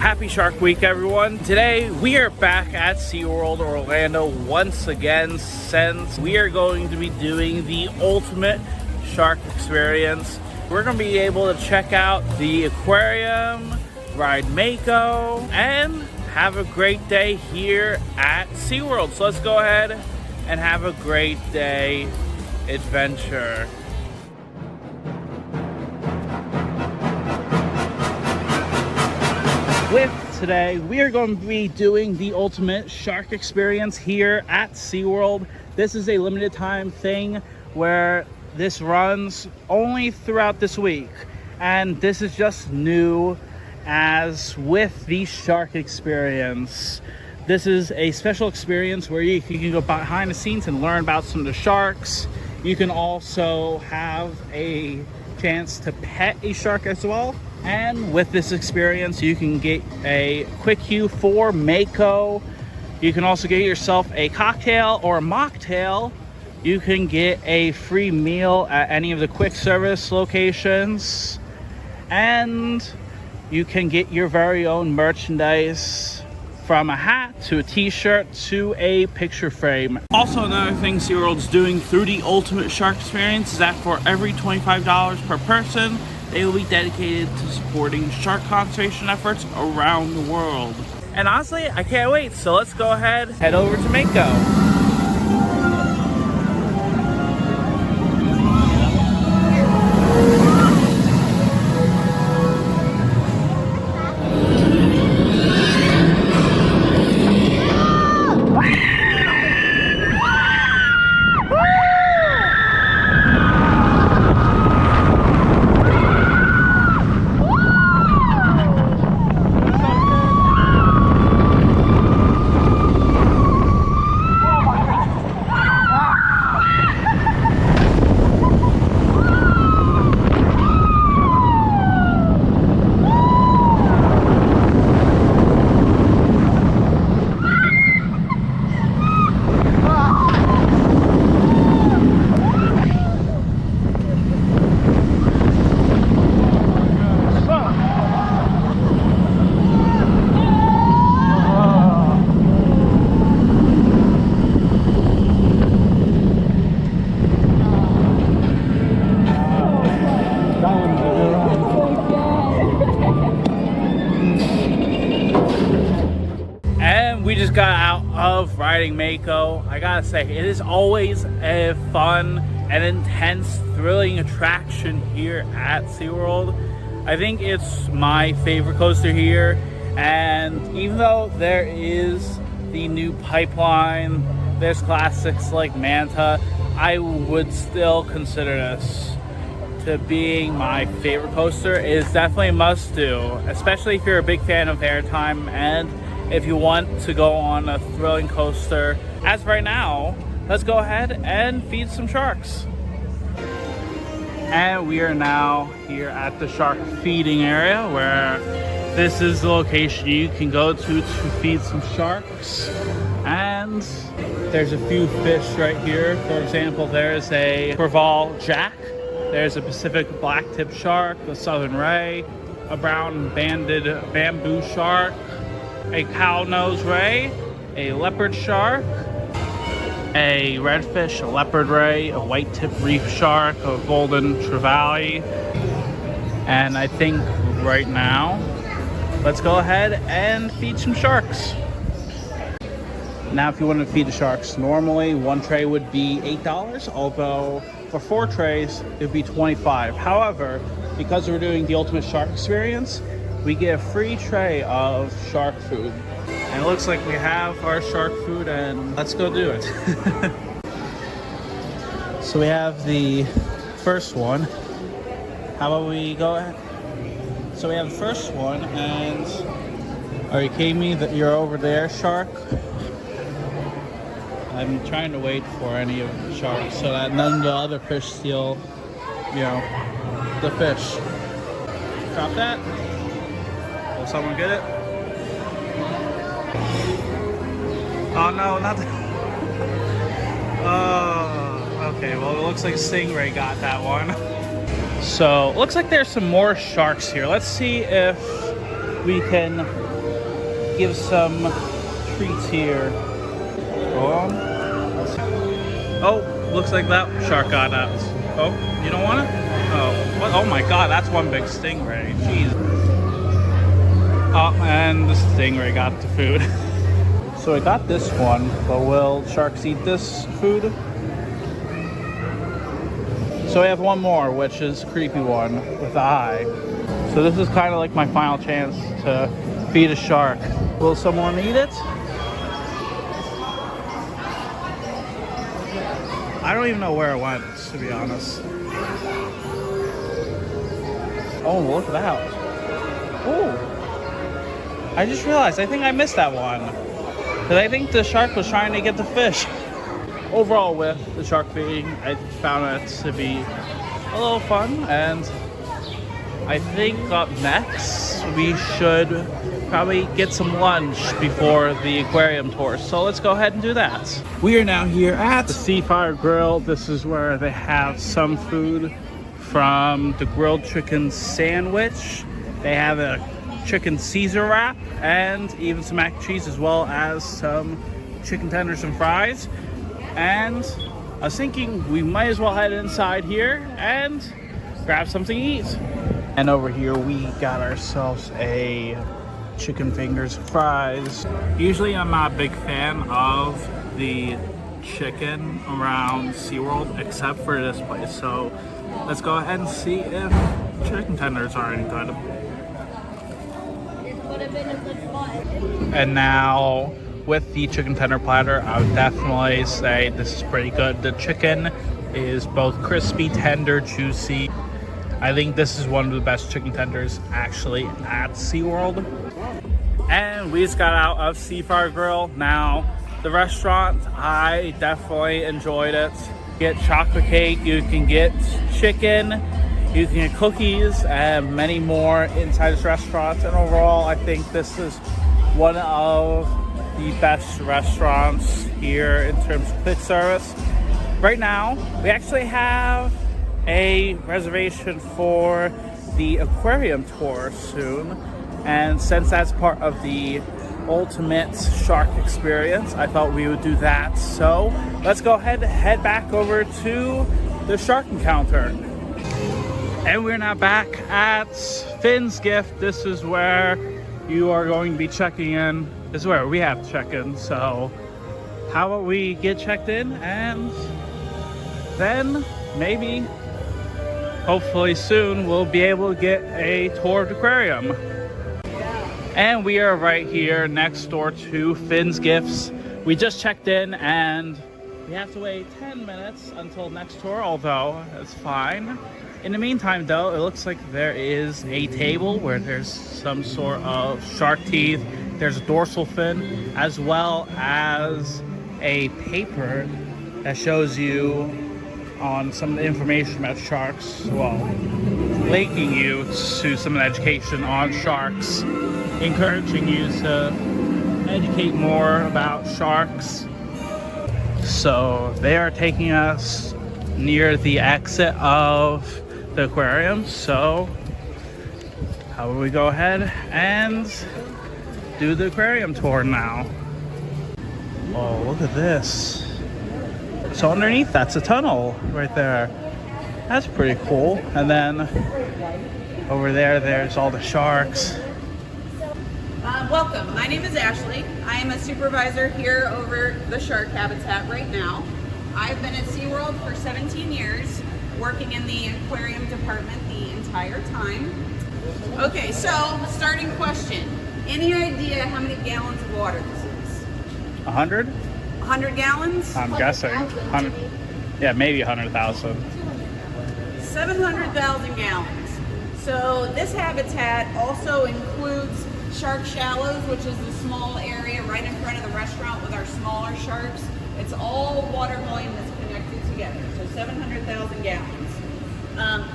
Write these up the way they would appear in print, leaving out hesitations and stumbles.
Happy Shark Week, everyone. Today we are back at Seaworld Orlando once again, since we are going to be doing the ultimate shark experience. We're going to be able to check out the aquarium, ride Mako, and have a great day here at Seaworld. So let's go ahead and have a great day adventure. With today, we are going to be doing the ultimate shark experience here at Seaworld. This is a limited time thing where this runs only throughout this week. And this is just new as with the shark experience. This is a special experience where you can go behind the scenes and learn about some of the sharks. You can also have a chance to pet a shark as well. And with this experience, you can get a quick queue for Mako. You can also get yourself a cocktail or a mocktail. You can get a free meal at any of the quick service locations. And you can get your very own merchandise, from a hat to a t-shirt to a picture frame. Also, another thing SeaWorld's doing through the ultimate shark experience is that for every $25 per person, they will be dedicated to supporting shark conservation efforts around the world. And honestly, I can't wait. So let's go ahead, head over to Mako. We just got out of riding Mako. I gotta say, it is always a fun and intense, thrilling attraction here at SeaWorld. I think it's my favorite coaster here, and even though there is the new pipeline, there's classics like Manta, I would still consider this to being my favorite coaster. It is definitely a must-do, especially if you're a big fan of airtime and if you want to go on a thrilling coaster. As right now, let's go ahead and feed some sharks. And we are now here at the shark feeding area, where this is the location you can go to feed some sharks. And there's a few fish right here. For example, there's a Creval Jack, there's a Pacific black-tipped shark, a southern ray, a brown banded bamboo shark, a cow-nose ray, a leopard shark, a redfish, a leopard ray, a white-tipped reef shark, a golden trevally. And I think right now, let's go ahead and feed some sharks. Now, if you want to feed the sharks, normally one tray would be $8, although for 4 trays, it would be $25. However, because we're doing the ultimate shark experience, we get a free tray of shark food. And it looks like we have our shark food, and let's go do it. So we have the first one. How about we go ahead? So we have the first one, and are you kidding me that you're over there, shark? I'm trying to wait for any of the sharks so that none of the other fish steal, you know, the fish. Drop that. Will someone get it? Oh no, not that. Oh, okay, well it looks like Stingray got that one. So, looks like there's some more sharks here. Let's see if we can give some treats here. Oh, looks like that shark got out. Oh, you don't want it? Oh, what? Oh my God, that's one big stingray. Jeez. Oh, and the stingray got the food. So I got this one, but will sharks eat this food? So we have one more, which is a creepy one with the eye. So this is kind of like my final chance to feed a shark. Will someone eat it? I don't even know where it went, to be honest. Oh, look at that. Oh, I just realized, I think I missed that one. Because I think the shark was trying to get the fish. Overall, with the shark feeding, I found it to be a little fun. And I think up next, we should probably get some lunch before the aquarium tour. So let's go ahead and do that. We are now here at the Seaworld Grill. This is where they have some food from the grilled chicken sandwich. They have a chicken Caesar wrap and even some mac and cheese, as well as some chicken tenders and fries. And I was thinking we might as well head inside here and grab something to eat. And over here we got ourselves a chicken fingers and fries. Usually I'm not a big fan of the chicken around SeaWorld except for this place. So let's go ahead and see if chicken tenders are any good. And now with the chicken tender platter, I would definitely say this is pretty good. The chicken is both crispy, tender, juicy. I think this is one of the best chicken tenders actually at SeaWorld. And we just got out of Seaworld Grill. Now, the restaurant, I definitely enjoyed it. Get chocolate cake, you can get chicken, you can get cookies, and many more inside this restaurant. And overall, I think this is one of the best restaurants here in terms of quick service. Right now, we actually have a reservation for the aquarium tour soon. And since that's part of the ultimate shark experience, I thought we would do that. So let's go ahead and head back over to the shark encounter. And we're now back at Finn's Gift. This is where you are going to be checking in. This is where we have to check in. So how about we get checked in, and then maybe, hopefully soon, we'll be able to get a tour of the aquarium. And we are right here next door to Finn's Gifts. We just checked in and we have to wait 10 minutes until next tour, although it's fine. In the meantime though, it looks like there is a table where there's some sort of shark teeth. There's a dorsal fin, as well as a paper that shows you on some of the information about sharks, well, linking you to some of the education on sharks, encouraging you to educate more about sharks. So they are taking us near the exit of the aquarium. So how about we go ahead and do the aquarium tour now. Oh, look at this. So underneath, that's a tunnel right there. That's pretty cool. And then over there, there's all the sharks. Welcome. My name is Ashley. I am a supervisor here over the shark habitat right now. I've been at SeaWorld for 17 years, working in the aquarium department the entire time. Okay, so starting question. Any idea how many gallons of water this is? 100? 100 gallons? I'm guessing. 100, yeah, maybe 100,000. 700,000 gallons. So this habitat also includes shark shallows, which is the small area right in front of the restaurant with our smaller sharks. It's all water volume that's connected together, so 700,000 gallons.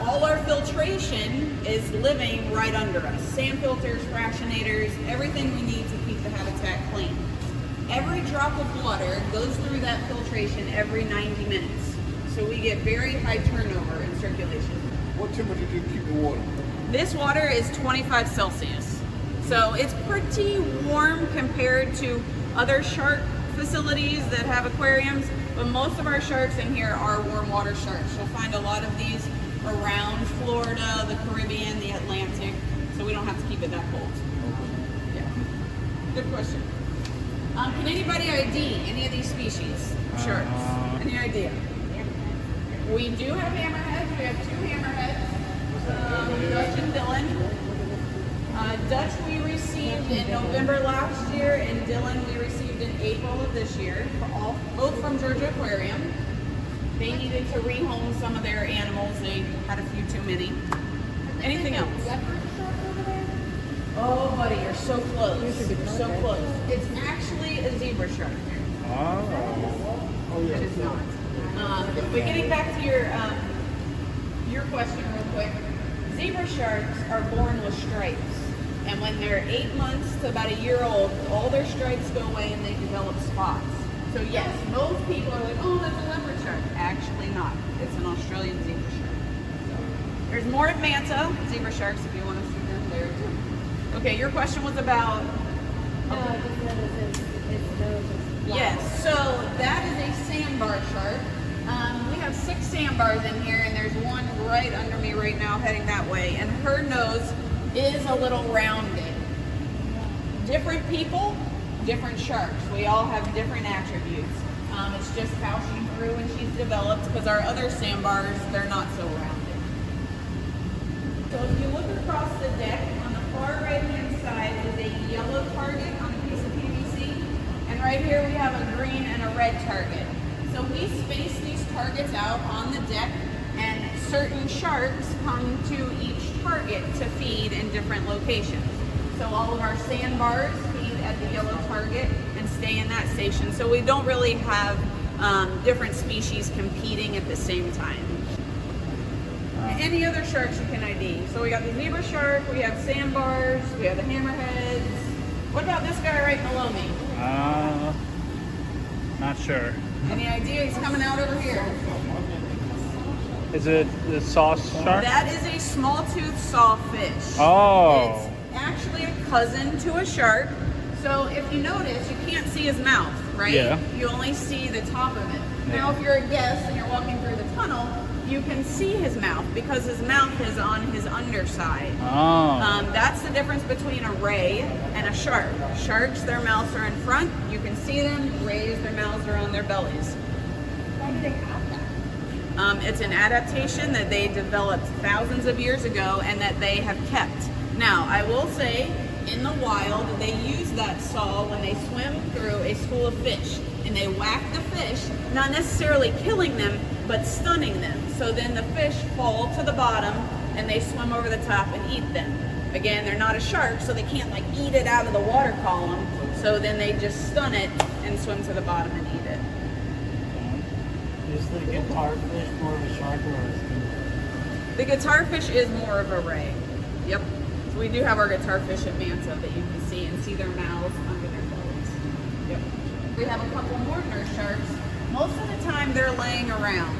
All our filtration is living right under us. Sand filters, fractionators, everything we need to keep the habitat clean. Every drop of water goes through that filtration every 90 minutes. So we get very high turnover in circulation. What temperature do you keep the water? This water is 25 Celsius. So it's pretty warm compared to other shark facilities that have aquariums, but most of our sharks in here are warm water sharks. You'll find a lot of these around Florida, the Caribbean, the Atlantic, so we don't have to keep it that cold. Yeah. Good question. Can anybody ID any of these species of sharks? Any idea? We do have hammerheads. We have 2 hammerheads, Dutch and Dylan. Dutch we received in November last year, and Dylan we received in April of this year, both from Georgia Aquarium. They needed to rehome some of their animals. They had a few too many. Anything else? Oh, buddy, you're so close. You're so close. It's actually a zebra shark. Oh. It is not. But getting back to your question real quick, zebra sharks are born with stripes. And when they're 8 months to about a year old, all their stripes go away and they develop spots. So yes, most people are like, oh, that's a leopard shark. Actually not. It's an Australian zebra shark. There's more at Manta zebra sharks if you want to see them there too. Okay, your question was about... Yes, so that is a sandbar shark. We have 6 sandbars in here, and there's one right under me right now heading that way, and her nose is a little rounded. Different people, different sharks. We all have different attributes. It's just how she grew and she's developed, because our other sandbars, they're not so rounded. So if you look across the deck, on the far right-hand side is a yellow target on a piece of PVC, and right here we have a green and a red target. So we space these targets out on the deck, and certain sharks come to each target to feed in different locations. So all of our sandbars feed at the yellow target and stay in that station. So we don't really have different species competing at the same time. Any other sharks you can ID? So we got the zebra shark, we have sandbars, we have the hammerheads. What about this guy right below me? Not sure. Any idea? He's coming out over here. Is it the sauce shark? That is a small-toothed sawfish. Oh. It's actually a cousin to a shark. So if you notice, you can't see his mouth, right? Yeah. You only see the top of it. Now, if you're a guest and you're walking through the tunnel, you can see his mouth because his mouth is on his underside. Oh. That's the difference between a ray and a shark. Sharks, their mouths are in front. You can see them. Rays, their mouths are on their bellies. Why do they have that? It's an adaptation that they developed thousands of years ago and that they have kept. Now, I will say, in the wild, they use that saw when they swim through a school of fish. And they whack the fish, not necessarily killing them, but stunning them. So then the fish fall to the bottom and they swim over the top and eat them. Again, they're not a shark, so they can't like eat it out of the water column. So then they just stun it and swim to the bottom and eat it. Is the guitar fish more of a shark or a... The guitar fish is more of a ray. Yep. So we do have our guitar fish at Manta that you can see and see their mouths under their bellies. Yep. We have a couple more nurse sharks. Most of the time they're laying around.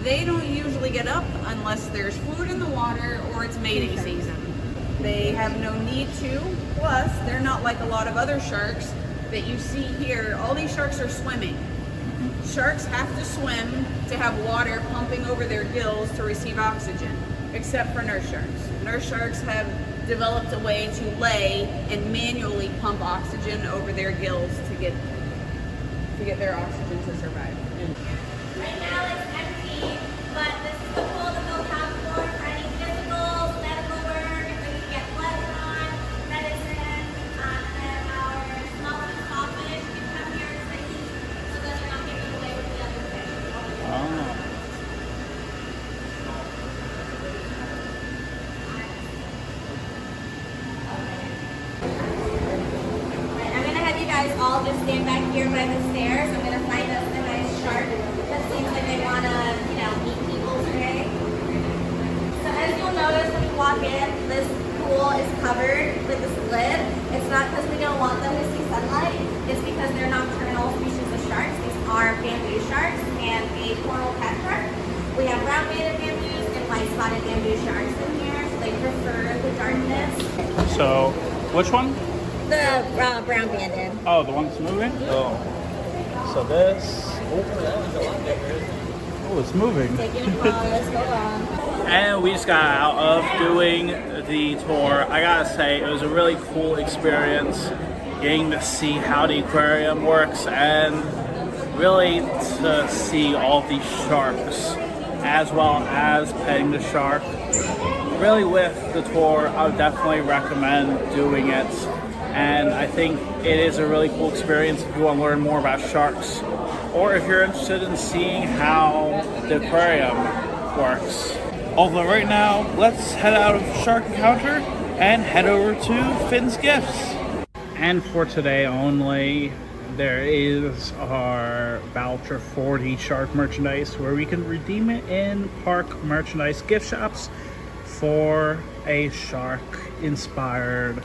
They don't usually get up unless there's food in the water or it's mating season. They have no need to. Plus, they're not like a lot of other sharks that you see here. All these sharks are swimming. Sharks have to swim to have water pumping over their gills to receive oxygen, except for nurse sharks. Nurse sharks have developed a way to lay and manually pump oxygen over their gills to get their oxygen to survive. Right now it's empty, but this is the pool that they'll have for any physicals, medical work, if they can get blood drawn, medicine, and then our smallest sawfish can come here and stay so that they're not getting away with the other fish. Oh. Right, I'm gonna have you guys all just stand back here by the stairs. I'm gonna find us a nice shark that seems like they wanna, meet people today. So as you'll notice when you walk in, this pool is covered with this lid. It's not because we don't want them to see sunlight. It's because they're nocturnal species of sharks. These are bamboo sharks and a coral cat shark. We have brown-banded bamboos and white-spotted bamboo sharks in here, so they prefer the darkness. So Which one? The brown banded. Oh, the one that's moving? Oh. So this. Oh, it's moving. Taking a pause. Hold on. And we just got out of doing the tour. I gotta say, it was a really cool experience getting to see how the aquarium works and really to see all these sharks as well as petting the shark. Really, with the tour, I would definitely recommend doing it. And I think it is a really cool experience if you want to learn more about sharks, or if you're interested in seeing how the aquarium works. Although right now, let's head out of Shark Encounter and head over to Finn's Gifts. And for today only, there is our voucher for the shark merchandise where we can redeem it in park merchandise gift shops for a shark inspired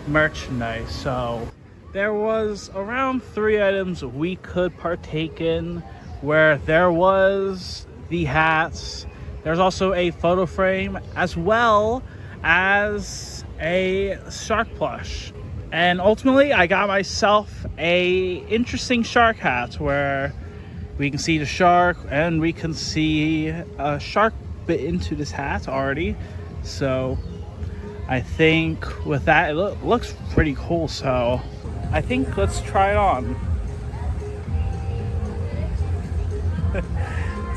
merchandise. So there was around 3 items we could partake in, where there was the hats, there's also a photo frame, as well as a shark plush. And ultimately I got myself a interesting shark hat where we can see the shark and we can see a shark bit into this hat already. So I think with that, it looks pretty cool. So I think let's try it on.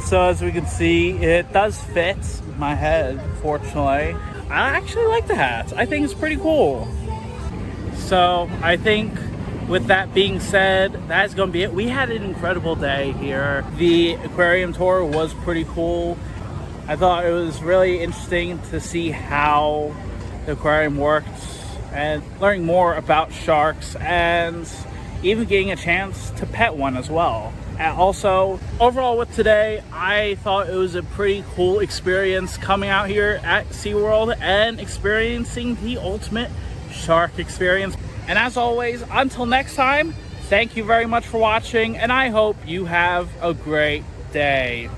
So as we can see, it does fit my head, fortunately. I actually like the hat. I think it's pretty cool. So I think with that being said, that's going to be it. We had an incredible day here. The aquarium tour was pretty cool. I thought it was really interesting to see how the aquarium worked and learning more about sharks and even getting a chance to pet one as well. And also, overall with today, I thought it was a pretty cool experience coming out here at SeaWorld and experiencing the ultimate shark experience. And as always, until next time, thank you very much for watching, and I hope you have a great day.